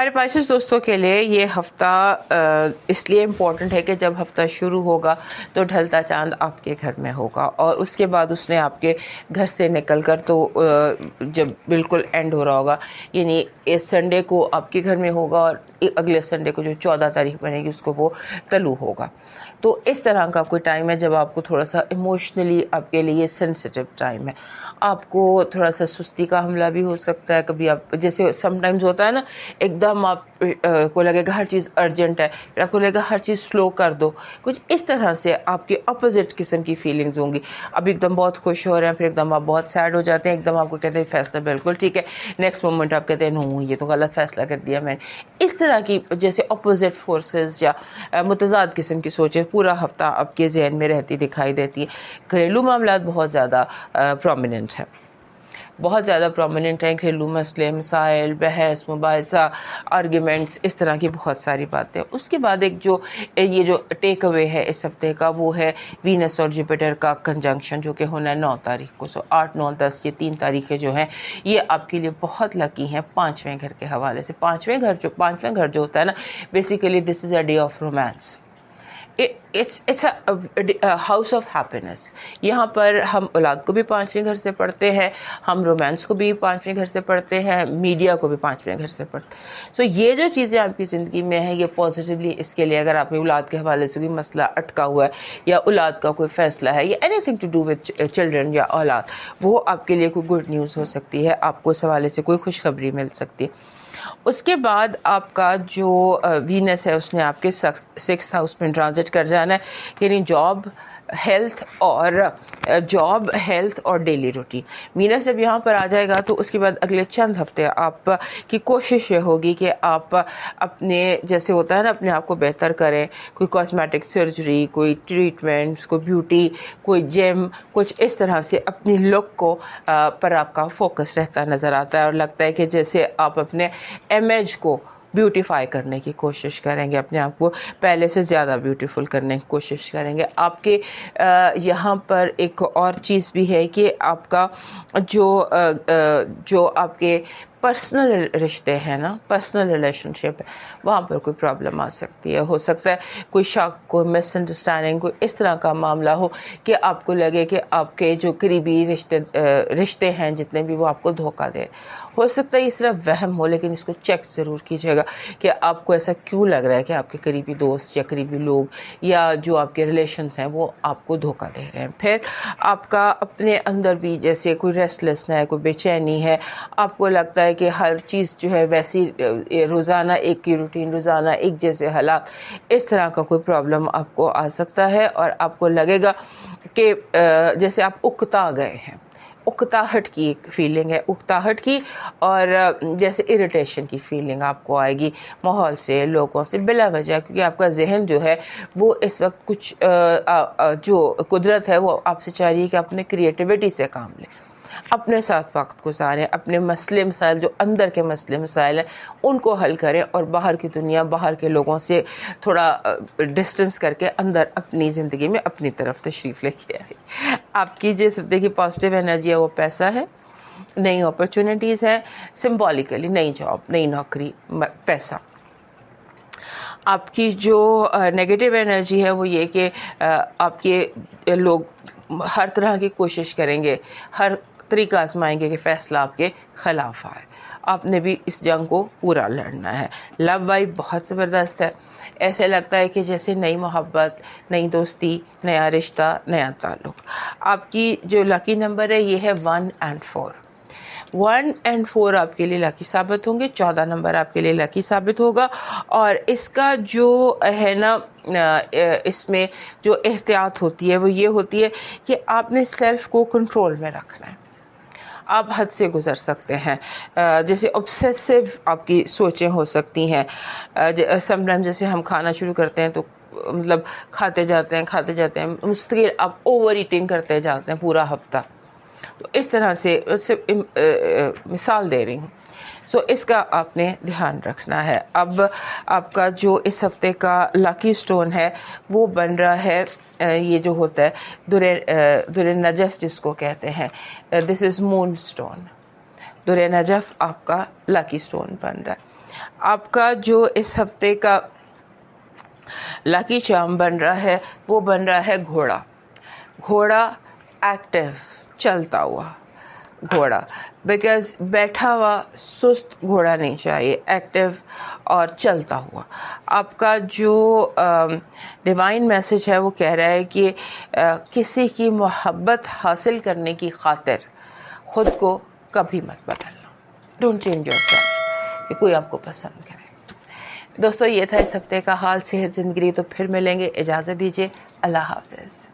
ہمارے پائسز دوستوں کے لیے یہ ہفتہ اس لیے امپورٹنٹ ہے کہ جب ہفتہ شروع ہوگا تو ڈھلتا چاند آپ کے گھر میں ہوگا، اور اس کے بعد اس نے آپ کے گھر سے نکل کر تو جب بالکل اینڈ ہو رہا ہوگا، یعنی اس سنڈے کو آپ کے گھر میں ہوگا اور اگلے سنڈے کو جو 14 تاریخ بنے گی اس کو وہ طلوع ہوگا. تو اس طرح کا کوئی ٹائم ہے جب آپ کو تھوڑا سا ایموشنلی آپ کے لیے سینسیٹیو ٹائم ہے. آپ کو تھوڑا سا سستی کا حملہ بھی ہو سکتا ہے. کبھی آپ جیسے سم ٹائمز ہوتا ہے نا، ایک دم آپ کو لگے گا ہر چیز ارجنٹ ہے، پھر آپ کو لگے گا ہر چیز سلو کر دو. کچھ اس طرح سے آپ کے اپوزٹ قسم کی فیلنگز ہوں گی. اب ایک دم بہت خوش ہو رہے ہیں، پھر ایک دم آپ بہت سیڈ ہو جاتے ہیں، ایک دم آپ کو کہتے ہیں فیصلہ بالکل ٹھیک ہے، نیکسٹ مومنٹ آپ کہتے ہیں نو یہ تو غلط فیصلہ کر دیا میں نے. اس طرح کی جیسے اپوزٹ فورسز یا متضاد قسم کی سوچیں پورا ہفتہ آپ کے ذہن میں رہتی دکھائی دیتی ہے. گھریلو معاملات بہت زیادہ پرومیننٹ ہیں، بہت زیادہ پرومیننٹ ہیں. گھریلو مسئلے، مسائل، بحث مباحثہ، آرگیومنٹس، اس طرح کی بہت ساری باتیں. اس کے بعد ایک جو یہ جو ٹیک اوے ہے اس ہفتے کا، وہ ہے وینس اور جوپیٹر کا کنجنکشن، جو کہ ہونا ہے 9 تاریخ کو. 8، 9، 10 یہ 3 تاریخیں جو ہیں یہ آپ کے لیے بہت لکی ہیں 5ویں گھر کے حوالے سے. 5ویں گھر جو ہوتا ہے نا، basically this is a day of romance. It's house of happiness. یہاں پر ہم اولاد کو بھی 5ویں گھر سے پڑھتے ہیں، ہم رومانس کو بھی 5ویں گھر سے پڑھتے ہیں، میڈیا کو بھی 5ویں گھر سے پڑھتے ہیں. سو یہ جو چیزیں آپ کی زندگی میں ہیں یہ پازیٹیولی، اس کے لیے اگر آپ کے اولاد کے حوالے سے کوئی مسئلہ اٹکا ہوا ہے یا اولاد کا کوئی فیصلہ ہے یا anything to do with children یا اولاد، وہ آپ کے لیے کوئی گڈ نیوز ہو سکتی ہے، آپ کو اس حوالے سے کوئی خوشخبری مل سکتی ہے. اس کے بعد آپ کا جو وینس ہے اس نے آپ کے 6th ہاؤس میں ٹرانزٹ کر جانا ہے، یعنی جاب، ہیلتھ اور ڈیلی روٹین. وینس جب یہاں پر آ جائے گا تو اس کے بعد اگلے چند ہفتے آپ کی کوشش یہ ہوگی کہ آپ اپنے جیسے ہوتا ہے نا اپنے آپ کو بہتر کریں. کوئی کاسمیٹک سرجری، کوئی ٹریٹمنٹس، کوئی بیوٹی، کوئی جم، کچھ اس طرح سے اپنی لک کو پر آپ کا فوکس رہتا نظر آتا ہے، اور لگتا ہے کہ جیسے آپ اپنے امیج کو بیوٹیفائی کرنے کی کوشش کریں گے، اپنے آپ کو پہلے سے زیادہ بیوٹیفل کرنے کی کوشش کریں گے. آپ کے یہاں پر ایک اور چیز بھی ہے کہ آپ کا جو آپ کے پرسنل رشتے ہیں نا، پرسنل ریلیشن شپ ہے، وہاں پر کوئی پرابلم آ سکتی ہے. ہو سکتا ہے کوئی شک، کوئی مس انڈرسٹینڈنگ، کوئی اس طرح کا معاملہ ہو کہ آپ کو لگے کہ آپ کے جو قریبی رشتے ہیں جتنے بھی، وہ آپ کو دھوکہ دے. ہو سکتا ہے یہ صرف وہم ہو، لیکن اس کو چیک ضرور کیجیے گا کہ آپ کو ایسا کیوں لگ رہا ہے کہ آپ کے قریبی دوست یا قریبی لوگ یا جو آپ کے ریلیشنز ہیں وہ آپ کو دھوکہ دے رہے ہیں. پھر آپ کا اپنے اندر بھی جیسے کوئی ریسٹلیس ہے، کوئی بے چینی ہے، آپ کو لگتا ہے کہ ہر چیز جو ہے ویسی روزانہ ایک کی روٹین، روزانہ ایک جیسے حالات، اس طرح کا کوئی پرابلم آپ کو آ سکتا ہے، اور آپ کو لگے گا کہ جیسے آپ اکتا گئے ہیں. اکتاہٹ کی ایک فیلنگ ہے، اکتاہٹ کی، اور جیسے اریٹیشن کی فیلنگ آپ کو آئے گی ماحول سے، لوگوں سے، بلا وجہ، کیونکہ آپ کا ذہن جو ہے وہ اس وقت کچھ جو قدرت ہے وہ آپ سے چاہ رہی ہے کہ اپنے کریٹیوٹی سے کام لیں، اپنے ساتھ وقت گزاریں، اپنے مسئلے مسائل جو اندر کے مسئلے مسائل ہیں ان کو حل کریں، اور باہر کی دنیا، باہر کے لوگوں سے تھوڑا ڈسٹنس کر کے اندر اپنی زندگی میں اپنی طرف تشریف لے کے آئیں. آپ کی جس ہفتے کی پازیٹیو انرجی ہے وہ پیسہ ہے، نئی اپرچونیٹیز ہیں، سمبولیکلی نئی جاب، نئی نوکری، پیسہ. آپ کی جو نیگیٹو انرجی ہے وہ یہ کہ آپ کے لوگ ہر طرح کی کوشش کریں گے، ہر طریقہ آزمائیں گے کہ فیصلہ آپ کے خلاف آئے. آپ نے بھی اس جنگ کو پورا لڑنا ہے. لو وائب بہت زبردست ہے، ایسے لگتا ہے کہ جیسے نئی محبت، نئی دوستی، نیا رشتہ، نیا تعلق. آپ کی جو لکی نمبر ہے یہ ہے 1 اور 4. 1 اور 4 آپ کے لیے لکی ثابت ہوں گے. 14 نمبر آپ کے لیے لکی ثابت ہوگا. اور اس کا جو ہے نا اس میں جو احتیاط ہوتی ہے وہ یہ ہوتی ہے کہ آپ نے سیلف کو کنٹرول میں رکھنا ہے. آپ حد سے گزر سکتے ہیں، جیسے obsessive آپ کی سوچیں ہو سکتی ہیں. سم ٹائم جیسے ہم کھانا شروع کرتے ہیں تو مطلب کھاتے جاتے ہیں مستقل آپ اوور ایٹنگ کرتے جاتے ہیں پورا ہفتہ. تو اس طرح سے مثال دے رہی ہوں. سو اس کا آپ نے دھیان رکھنا ہے. اب آپ کا جو اس ہفتے کا لکی سٹون ہے وہ بن رہا ہے یہ جو ہوتا ہے در نجف جس کو کہتے ہیں، دس از مون سٹون. در نجف آپ کا لکی سٹون بن رہا ہے. آپ کا جو اس ہفتے کا لکی چارم بن رہا ہے وہ بن رہا ہے گھوڑا. گھوڑا ایکٹیو، چلتا ہوا گھوڑا، بیکاز بیٹھا ہوا سست گھوڑا نہیں چاہیے، ایکٹیو اور چلتا ہوا. آپ کا جو ڈیوائن میسج ہے وہ کہہ رہا ہے کہ کسی کی محبت حاصل کرنے کی خاطر خود کو کبھی مت بدلنا. ڈونٹ چینج یور سیلف کہ کوئی آپ کو پسند کرے. دوستو یہ تھا اس ہفتے کا حال. صحت زندگی تو پھر ملیں گے. اجازت دیجیے. اللہ حافظ.